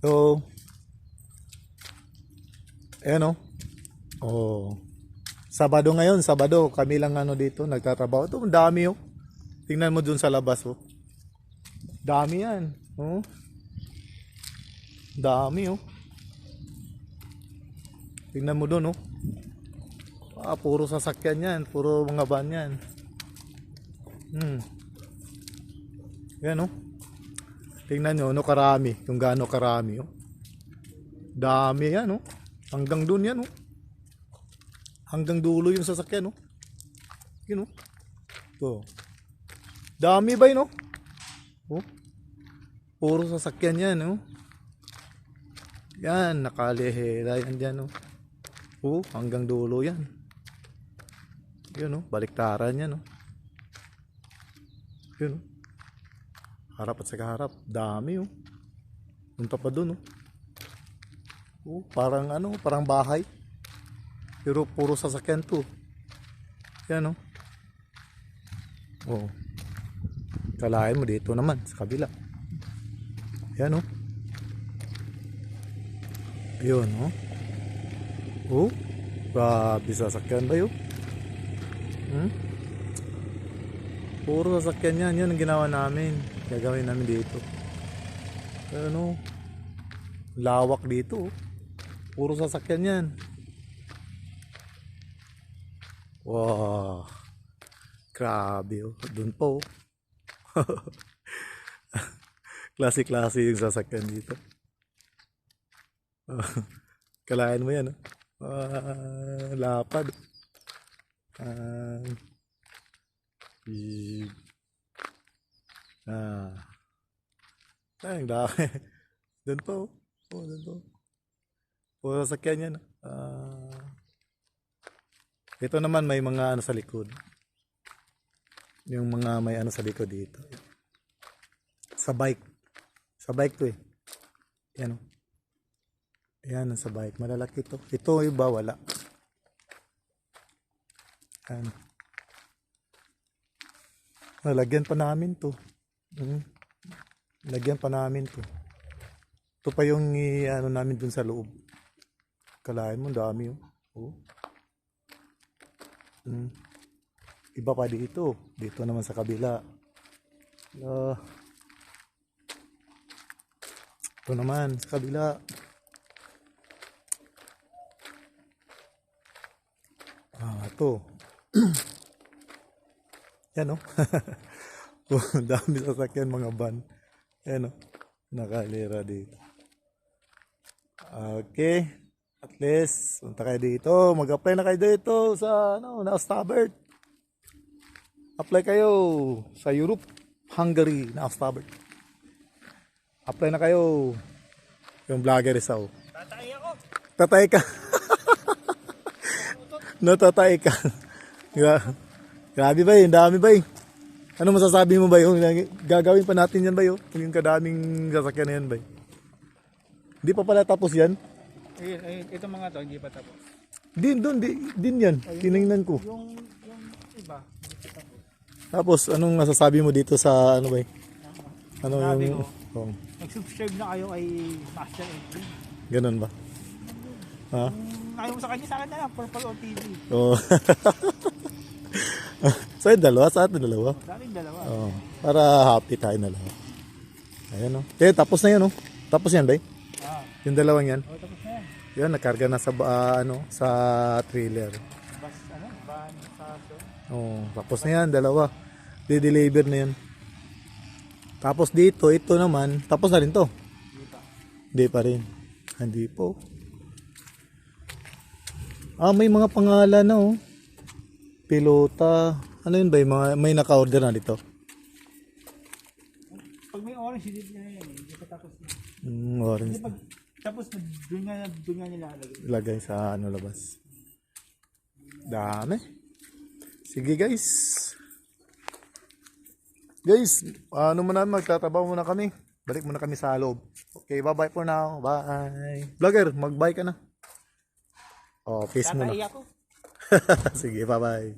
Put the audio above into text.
So, ayan o. Oh. Sabado ngayon, Sabado. Kami lang ano dito, nagtatrabaho. Ito, ang dami oh. Tingnan mo dun sa labas oh. Dami yan. Oh. Dami oh. Tingnan mo dun oh. Puro sasakyan yan. Puro mga van yan. Yan oh. Tingnan nyo, ano karami. Kung gaano karami oh. Dami yan oh. Hanggang dun yan oh. Hanggang dulo yung sasakyan oh. Yun oh. To. Dami ba yun oh? Oh. Puro sasakyan yan oh. Yan, nakalihera yan dyan oh. Oh, hanggang dulo yan. Yun oh, baliktaran yan oh. Yun oh. Harap at saka harap, dami oh. Punta pa dun oh. Oh, parang ano, parang bahay. Pero puro sasakyan to. Yan oh. Oh. Kalahin mo dito naman sa kabila. Yan oh. Ayun oh. Oh. Grabe sasakyan ba yun? Puro sasakyan yan. Yan ang ginawa namin. Gagawin namin dito. Ano? Lawak dito oh. Puro sasakyan yan. Wow. Grabe oh. Doon po oh. Klase-klase yung sasakyan dito. Kalahin mo yan oh. Lapad. Ay, ang dami. Doon po oh. Oh, doon po. Puro sasakyan yan. Ito naman may mga ano sa likod. Yung mga may ano sa likod dito. Sa bike. Sa bike to eh. Yan o. Yan sa bike. Malalaki to. Ito iba wala. Yan. Nalagyan pa namin to. Lagyan pa namin to. Ito pa yung ano namin dun sa loob. Kalahin mo dami oh. Oh. Iba pa dito. Dito naman sa kabila. Ito naman sa kabila. Ito. Yan oh. Dami sasakyan mga van. Yan oh. Nakalira dito. Okay. At least, punta kayo dito. Mag-apply na kayo dito sa ano, Naustabert. Apply kayo sa Europe, Hungary, Naustabert. Apply na kayo. Yung vlogger isa oh. Tatay ako. Tatay ka. Natatay ka. Grabe ba yun? Dami ba yun? Ano masasabi mo ba yun? Gagawin pa natin yan ba yun? Yung kadaming sasakyan na yan ba yun? Hindi pa pala tapos yan? Ito mga to, hindi pa tapos. Din yan. Tinignan ko. Yung iba, hindi pa tapos. Tapos, anong masasabi mo dito sa ano ba yun? Ano Sabi yung... ko, Oh, nag-subscribe na kayo kay Master Edwin. ganun ba? Ha? Ayaw mo sa kanya, sa akin na lang, Purple on TV. Oh. So, yung dalawa? Sa atin dalawa? Daming dalawa. Oh, para happy tayo na lahat. Ayan oh. Tapos na yun oh. Tapos yan ba? Yung dalawang yan. Oh, tapos na yan. Yun, nakarga na sa ano, sa trailer. Bas, van, sa Oh, tapos na yan, dalawa. Di-deliver na yan. Tapos dito, ito naman, tapos na rin to. Hindi pa rin. Hindi po. May mga pangalan na oh. Pilota. Ano yun ba? May naka-order na dito. Pag may orange, hindi na yan eh. Hindi pa tapos na. Orange. Pag tapos na, doon nga nila lagay. Lagay sa ano labas. Dami. Sige guys. Guys, ano muna magtatrabaho muna kami. Balik muna kami sa loob. Okay, bye-bye for now. Bye. Vlogger, mag-bye ka na. Oh, peace muna. Tatay ako. Sige, bye-bye.